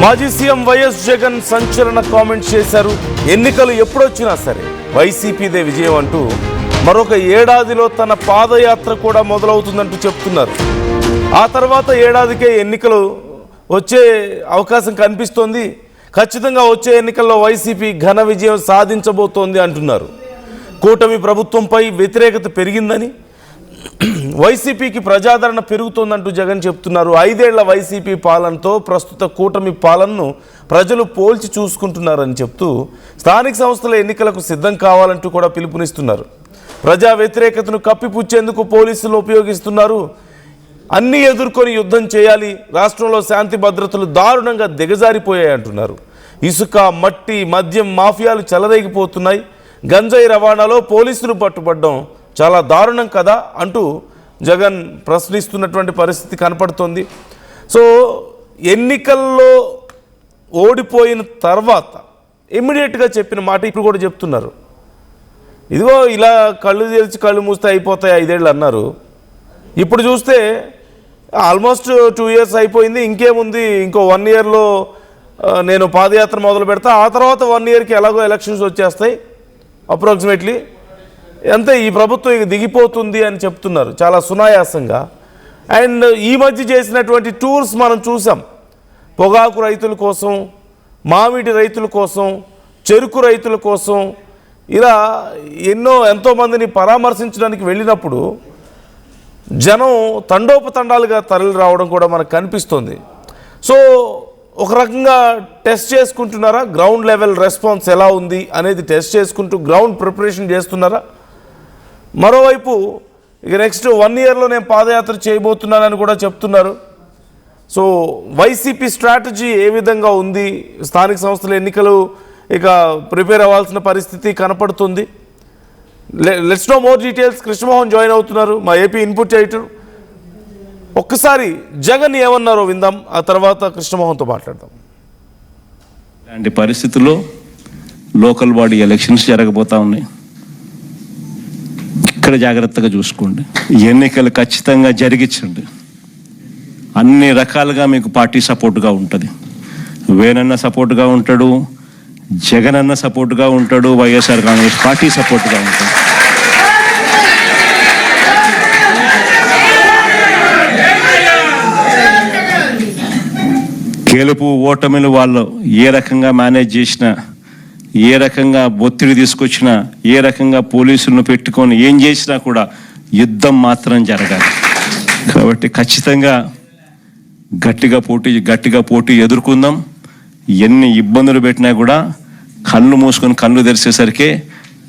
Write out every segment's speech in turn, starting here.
మాజీ CM YS Jagan సంచలన comments చేశారు. ఎన్నికలు ఎప్పుడొచ్చినా సరే వైసీపీదే విజయం అంటూ మరొక ఏడాదిలో తన పాదయాత్ర కూడా మొదలవుతుందంటూ చెప్తున్నారు. ఆ తర్వాత ఏడాదికే ఎన్నికలు వచ్చే అవకాశం కనిపిస్తోంది. ఖచ్చితంగా వచ్చే ఎన్నికల్లో వైసీపీ ఘన విజయం సాధించబోతోంది అంటున్నారు. కూటమి ప్రభుత్వంపై వ్యతిరేకత పెరిగిందని, వైసీపీకి ప్రజాదరణ పెరుగుతోందంటూ జగన్ చెప్తున్నారు. 5 ఏళ్ల వైసీపీ పాలనతో ప్రస్తుత కూటమి పాలనను ప్రజలు పోల్చి చూసుకుంటున్నారని చెప్తూ స్థానిక సంస్థల ఎన్నికలకు సిద్ధం కావాలంటూ కూడా పిలుపునిస్తున్నారు. ప్రజా వ్యతిరేకతను కప్పిపుచ్చేందుకు పోలీసులు ఉపయోగిస్తున్నారు. అన్నీ ఎదుర్కొని యుద్ధం చేయాలి. రాష్ట్రంలో శాంతి భద్రతలు దారుణంగా దిగజారిపోయాయి అంటున్నారు. ఇసుక, మట్టి, మద్యం మాఫియాలు చెలరేగిపోతున్నాయి. గంజాయి రవాణాలో పోలీసులు పట్టుబడ్డం చాలా దారుణం కదా అంటూ జగన్ ప్రశ్నిస్తున్నటువంటి పరిస్థితి కనపడుతోంది. సో ఎన్నికల్లో ఓడిపోయిన తర్వాత ఇమ్మీడియట్గా చెప్పిన మాట ఇప్పుడు కూడా చెప్తున్నారు. ఇదిగో ఇలా కళ్ళు తెరిచి కళ్ళు మూస్తే అయిపోతాయి 5 ఏళ్ళు అన్నారు. ఇప్పుడు చూస్తే ఆల్మోస్ట్ 2 ఇయర్స్ అయిపోయింది. ఇంకేముంది, ఇంకో 1 ఇయర్లో నేను పాదయాత్ర మొదలు పెడతా. ఆ తర్వాత 1 ఇయర్కి ఎలాగో ఎలక్షన్స్ వచ్చేస్తాయి అప్రాక్సిమేట్లీ. అంతే, ఈ ప్రభుత్వం ఇక దిగిపోతుంది అని చెప్తున్నారు చాలా సునాయాసంగా. అండ్ ఈ మధ్య చేసినటువంటి టూర్స్ మనం చూసాం. పొగాకు రైతుల కోసం, మామిడి రైతుల కోసం, చెరుకు రైతుల కోసం, ఇలా ఎంతోమందిని పరామర్శించడానికి వెళ్ళినప్పుడు జనం తండోపతండాలుగా తరలి రావడం కూడా మనకు కనిపిస్తుంది. సో ఒక రకంగా టెస్ట్ చేసుకుంటున్నారా, గ్రౌండ్ లెవెల్ రెస్పాన్స్ ఎలా ఉంది అనేది టెస్ట్ చేసుకుంటూ గ్రౌండ్ ప్రిపరేషన్ చేస్తున్నారా? మరోవైపు ఇక నెక్స్ట్ 1 ఇయర్లో నేను పాదయాత్ర చేయబోతున్నానని కూడా చెప్తున్నారు. సో వైసీపీ స్ట్రాటజీ ఏ విధంగా ఉంది? స్థానిక సంస్థల ఎన్నికలు ఇక ప్రిపేర్ అవ్వాల్సిన పరిస్థితి కనపడుతుంది. Let's know more details. Krishnamohan join అవుతున్నారు, మా ఏపీ ఇన్పుట్ ఎడిటర్. ఒక్కసారి జగన్ ఏమన్నారో విందాం, ఆ తర్వాత కృష్ణమోహన్తో మాట్లాడదాం. ఇలాంటి పరిస్థితుల్లో లోకల్ బాడీ ఎలక్షన్స్ జరగబోతా ఉన్నాయి. ఇక్కడ జాగ్రత్తగా చూసుకోండి. ఎన్నికలు ఖచ్చితంగా జరిగించండి. అన్ని రకాలుగా మీకు పార్టీ సపోర్ట్గా ఉంటుంది. వేనన్న సపోర్ట్గా ఉంటాడు, జగన్ అన్న సపోర్ట్గా ఉంటాడు, వైఎస్ఆర్ కాంగ్రెస్ పార్టీ సపోర్ట్గా ఉంటుంది. గెలుపు ఓటమిలు వాళ్ళు ఏ రకంగా మేనేజ్ చేసినా, ఏ రకంగా ఒత్తిడి తీసుకొచ్చినా, ఏ రకంగా పోలీసులను పెట్టుకొని ఏం చేసినా కూడా యుద్ధం మాత్రం జరగాలి. కాబట్టి ఖచ్చితంగా గట్టిగా పోటీ ఎదుర్కొందాం. ఎన్ని ఇబ్బందులు పెట్టినా కూడా కళ్ళు మూసుకొని కళ్ళు తెరిచేసరికి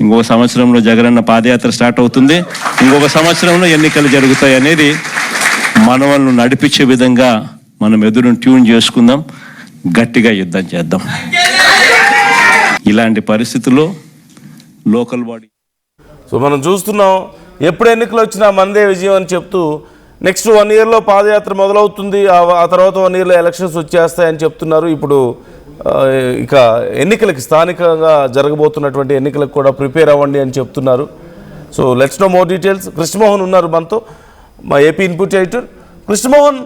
ఇంకొక సంవత్సరంలో జగనన్న పాదయాత్ర స్టార్ట్ అవుతుంది. ఇంకొక సంవత్సరంలో ఎన్నికలు జరుగుతాయి అనేది మనవలను నడిపించే విధంగా మనం ఎదురును ట్యూన్ చేసుకుందాం, గట్టిగా యుద్ధం చేద్దాం. ఇలాంటి పరిస్థితుల్లో లోకల్ బాడీ. సో మనం చూస్తున్నాం, ఎప్పుడు ఎన్నికలు వచ్చినా మందే విజయం అని చెప్తూ నెక్స్ట్ 1 ఇయర్లో పాదయాత్ర మొదలవుతుంది. ఆ తర్వాత 1 ఇయర్లో ఎలక్షన్స్ వచ్చేస్తాయని చెప్తున్నారు. ఇప్పుడు ఇక ఎన్నికలకి, స్థానికంగా జరగబోతున్నటువంటి ఎన్నికలకు కూడా ప్రిపేర్ అవ్వండి అని చెప్తున్నారు. So let's know more details. Krishnamohan ఉన్నారు మనతో, మా ఏపీ ఇన్పుట్ ఎడిటర్. కృష్ణమోహన్,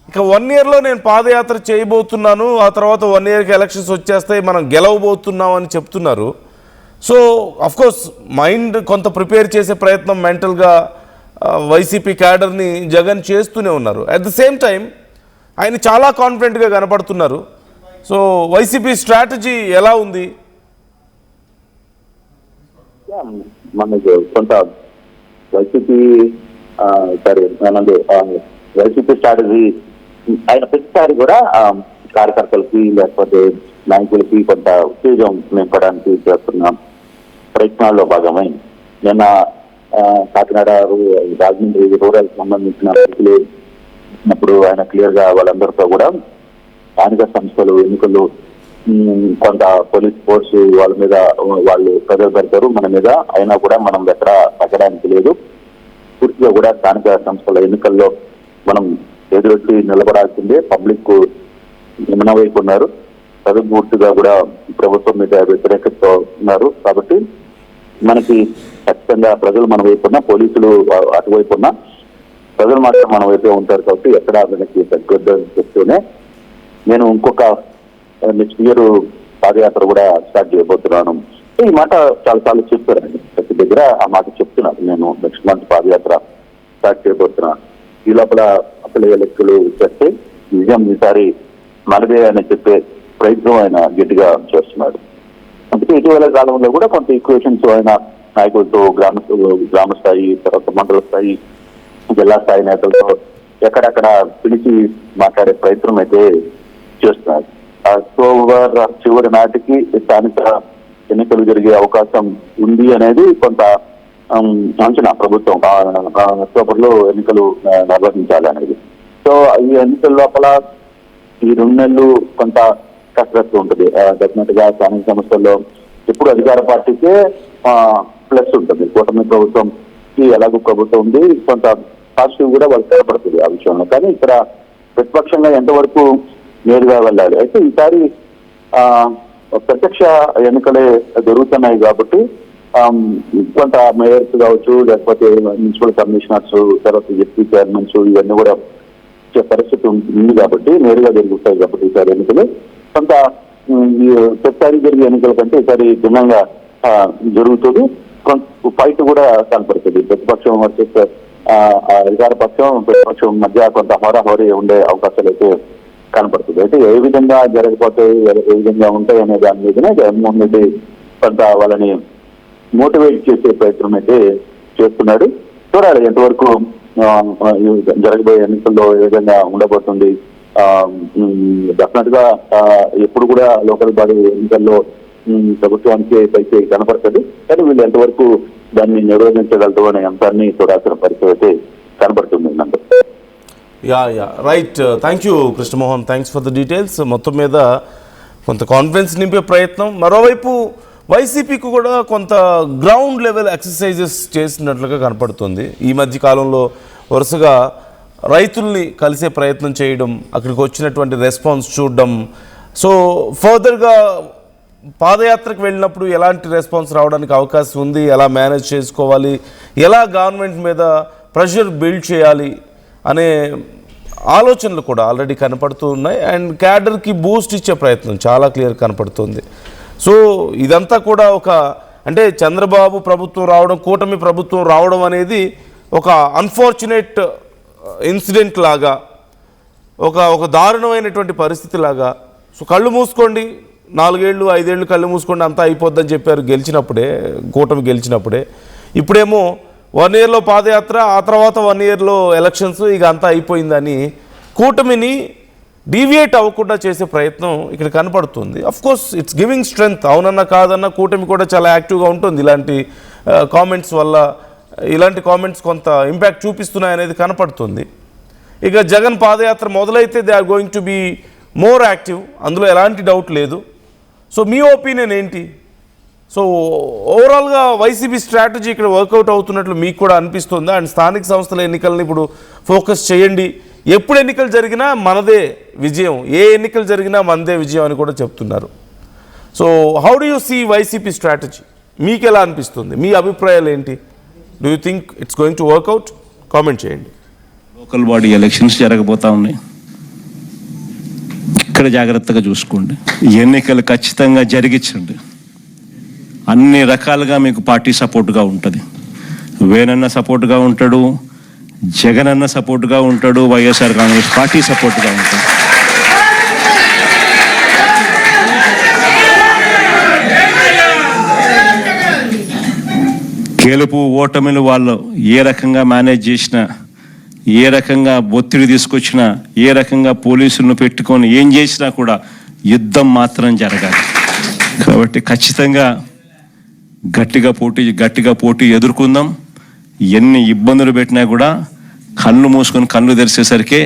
ఇక 1 ఇయర్లో నేను పాదయాత్ర చేయబోతున్నాను, ఆ తర్వాత 1 ఇయర్కి ఎలక్షన్స్ వచ్చేస్తాయి, మనం గెలవబోతున్నాం అని చెప్తున్నారు. సో అఫ్కోర్స్ మైండ్ కొంత ప్రిపేర్ చేసే ప్రయత్నం మెంటల్గా వైసీపీ క్యాడర్ని జగన్ చేస్తూనే ఉన్నారు. అట్ ద సేమ్ టైం ఆయన చాలా కాన్ఫిడెంట్గా కనపడుతున్నారు. సో వైసీపీ స్ట్రాటజీ ఎలా ఉంది? మనకు కొంత వైసీపీ స్ట్రాటజీ ఆయన ప్రతిసారి కూడా కార్యకర్తలకి లేకపోతే నాయకులకి కొంత ఉత్తేజం నింపడానికి చేస్తున్న ప్రయత్నాల్లో భాగమై నిన్న కాకినాడ రాజమండ్రి రూరల్ సంబంధించిన వ్యక్తులు ఉన్నప్పుడు ఆయన క్లియర్ గా వాళ్ళందరితో కూడా స్థానిక సంస్థలు ఎన్నికలు కొంత పోలీస్ ఫోర్స్ వాళ్ళ మీద వాళ్ళు ప్రజలు పెడతారు మన మీద, అయినా కూడా మనం ఎక్కడ తగ్గడానికి లేదు, పూర్తిగా కూడా స్థానిక సంస్థల ఎన్నికల్లో మనం ఎదురొచ్చి నిలబడాల్సిందే, పబ్లిక్ మన వైపు ఉన్నారు, ప్రజలు పూర్తిగా కూడా ప్రభుత్వం మీద వ్యతిరేకతతో ఉన్నారు. కాబట్టి మనకి ఖచ్చితంగా ప్రజలు మన వైపు ఉన్నా, పోలీసులు అటువైపు ఉన్నా, ప్రజలు మాత్రం మన వైపే ఉంటారు. కాబట్టి ఎక్కడ మనకి తగ్గొద్దని చెప్తూనే నేను ఇంకొక నెక్స్ట్ ఇయర్ పాదయాత్ర కూడా స్టార్ట్ చేయబోతున్నాను. ఈ మాట చాలా చెప్పారండి. ప్రతి దగ్గర ఆ మాట చెప్తున్నారు. నేను నెక్స్ట్ మంత్ పాదయాత్ర స్టార్ట్ చేయబోతున్నాను. ఈ లోపల అసలు లెక్కలు చేస్తే నిజం ఈసారి మనదే అని చెప్పే ప్రయత్నం ఆయన గట్టిగా చేస్తున్నాడు. అందుకే ఇటీవల కాలంలో కూడా కొంత ఈక్వేషన్స్ ఆయన నాయకులతో గ్రామ స్థాయి, తర్వాత మండల స్థాయి, జిల్లా స్థాయి నేతలతో ఎక్కడెక్కడ పిలిచి మాట్లాడే ప్రయత్నం అయితే చేస్తున్నారు. అక్టోబర్ చివరి నాటికి స్థానిక ఎన్నికలు జరిగే అవకాశం ఉంది అనేది కొంత అంచనా ప్రభుత్వం. అక్టోబర్ లో ఎన్నికలు నిర్వహించాలి అనేది. సో ఈ ఎన్నికల లోపల ఈ 2 నెలలు కొంత కసరత్తు ఉంటుంది. డెఫినెట్ గా స్థానిక సంస్థల్లో ఎప్పుడు అధికార పార్టీకే ప్లస్ ఉంటుంది. కూటమి ప్రభుత్వంకి ఎలాగో ప్రభుత్వం ఉంది, కొంత పాజిటివ్ కూడా వాళ్ళకి ఏర్పడుతుంది ఆ విషయంలో. కానీ ఇక్కడ ప్రతిపక్షంగా ఎంతవరకు నేరుగా వెళ్ళాలి. అయితే ఈసారి ప్రత్యక్ష ఎన్నికలే జరుగుతున్నాయి కాబట్టి కొంత మేయర్స్ కావచ్చు, లేకపోతే మున్సిపల్ కమిషనర్స్, తర్వాత జెడ్పీ చైర్మన్స్ ఇవన్నీ కూడా పరిస్థితి ఉంది కాబట్టి నేరుగా జరుగుతాయి కాబట్టి ఈసారి ఎన్నికలు కొంత ప్రతిసారి జరిగే ఎన్నికల కంటే ఈసారి భిన్నంగా జరుగుతుంది. ఫైట్ కూడా కనపడుతుంది. ప్రతిపక్షం వర్సెస్ అధికార పక్షం, ప్రతిపక్షం మధ్య కొంత హోరాహోరీ ఉండే అవకాశాలు అయితే కనపడుతుంది. అయితే ఏ విధంగా జరగకపోతాయి, ఏ విధంగా ఉంటాయి అనే దాని మీదనే జగన్మోహన్ రెడ్డి కొంత వాళ్ళని మోటివేట్ చేసే ప్రయత్నం అయితే చేస్తున్నాడు. చూడాలి ఎంతవరకు జరగబోయే ఎన్నికల్లో ఏ విధంగా ఉండబోతుంది. డెఫినెట్ గా ఎప్పుడు కూడా లోకల్ బాడీ ఎన్నికల్లో ప్రభుత్వానికి పైకి కనపడుతుంది. కానీ వీళ్ళు ఎంతవరకు దాన్ని నిరోధించగలరు అనే అంశాన్ని చూడాల్సిన పరిస్థితి అయితే కనపడుతుంది. Yeah right. Thank you Krishnamohan, thanks for the details. మొత్తం మీద కొంత కాన్ఫిడెన్స్ నింపే ప్రయత్నం. మరోవైపు వైసీపీకి కూడా కొంత గ్రౌండ్ లెవెల్ ఎక్సర్సైజెస్ చేసినట్లుగా కనపడుతుంది. ఈ మధ్య కాలంలో వరుసగా రైతుల్ని కలిసే ప్రయత్నం చేయడం, అక్కడికి వచ్చినటువంటి రెస్పాన్స్ చూడడం. సో ఫర్దర్గా పాదయాత్రకు వెళ్ళినప్పుడు ఎలాంటి రెస్పాన్స్ రావడానికి అవకాశం ఉంది, ఎలా మేనేజ్ చేసుకోవాలి, ఎలా గవర్నమెంట్ మీద ప్రెషర్ బిల్డ్ చేయాలి అనే ఆలోచనలు కూడా ఆల్రెడీ కనపడుతూ ఉన్నాయి. అండ్ క్యాడర్కి బూస్ట్ ఇచ్చే ప్రయత్నం చాలా క్లియర్ కనపడుతుంది. సో ఇదంతా కూడా అంటే చంద్రబాబు ప్రభుత్వం రావడం, కూటమి ప్రభుత్వం రావడం అనేది ఒక అన్ఫార్చునేట్ ఇన్సిడెంట్ లాగా, ఒక దారుణమైనటువంటి పరిస్థితి లాగా. సో కళ్ళు మూసుకోండి, 4 ఏళ్ళు 5 ఏళ్ళు కళ్ళు మూసుకోండి అంతా అయిపోద్దని చెప్పారు గెలిచినప్పుడే, కూటమి గెలిచినప్పుడే. ఇప్పుడేమో 1 ఇయర్లో పాదయాత్ర, ఆ తర్వాత 1 ఇయర్లో ఎలక్షన్స్, ఇక అంతా అయిపోయిందని కూటమిని డీవియేట్ అవ్వకుండా చేసే ప్రయత్నం ఇక్కడ కనపడుతుంది. Of course it's giving strength. అవునన్నా కాదన్నా కూటమి కూడా చాలా యాక్టివ్గా ఉంటుంది. ఇలాంటి కామెంట్స్ వల్ల, ఇలాంటి కామెంట్స్ కొంత ఇంపాక్ట్ చూపిస్తున్నాయనేది కనపడుతుంది. ఇక జగన్ పాదయాత్ర మొదలైతే they are going to be more active, అందులో ఎలాంటి డౌట్ లేదు. సో మీ ఒపీనియన్ ఏంటి? సో ఓవరాల్గా వైసీపీ స్ట్రాటజీ ఇక్కడ వర్కౌట్ అవుతున్నట్లు మీకు కూడా అనిపిస్తుందా? అండ్ స్థానిక సంస్థల ఎన్నికలను ఇప్పుడు ఫోకస్ చేయండి, ఎప్పుడు ఎన్నికలు జరిగినా మనదే విజయం, ఏ ఎన్నికలు జరిగినా మనదే విజయం అని కూడా చెప్తున్నారు. So how do you see YCP strategy? మీకు ఎలా అనిపిస్తుంది? మీ అభిప్రాయాలు ఏంటి? Do you think it's going to work out? Comment చేయండి. లోకల్ బాడీ ఎలక్షన్స్ జరగబోతా ఉన్నాయి. ఇక్కడ జాగ్రత్తగా చూసుకోండి. ఎన్నికలు ఖచ్చితంగా జరిగించండి. అన్ని రకాలుగా మీకు పార్టీ సపోర్ట్గా ఉంటుంది. వేనన్న సపోర్ట్గా ఉంటాడు, జగన్ అన్న సపోర్ట్గా ఉంటాడు, వైఎస్ఆర్ కాంగ్రెస్ పార్టీ సపోర్ట్గా ఉంటుంది. గెలుపు ఓటమిలు వాళ్ళు ఏ రకంగా మేనేజ్ చేసినా, ఏ రకంగా ఒత్తిడి తీసుకొచ్చినా, ఏ రకంగా పోలీసులను పెట్టుకొని ఏం చేసినా కూడా యుద్ధం మాత్రం జరగాలి. కాబట్టి ఖచ్చితంగా గట్టిగా పోటీ ఎదుర్కొందాం. ఎన్ని ఇబ్బందులు పెట్టినా కూడా కళ్ళు మూసుకొని కళ్ళు తెరిచేసరికి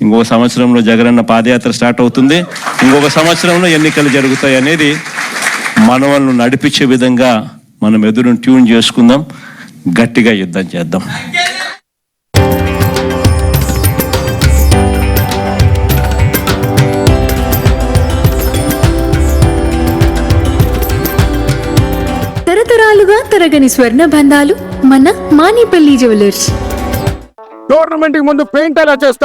ఇంకొక సంవత్సరంలో జగనన్న పాదయాత్ర స్టార్ట్ అవుతుంది. ఇంకొక సంవత్సరంలో ఎన్నికలు జరుగుతాయి అనేది మనవలను నడిపించే విధంగా మనం ఎదురును ట్యూన్ చేసుకుందాం, గట్టిగా యుద్ధం చేద్దాం. తరతరాలుగా తరగని స్వర్ణ బంధాలు మన మానిపల్లి జ్యువెలర్స్. టోర్నమెంట్ ముందు పెయింట్ ఎలా చేస్తాం?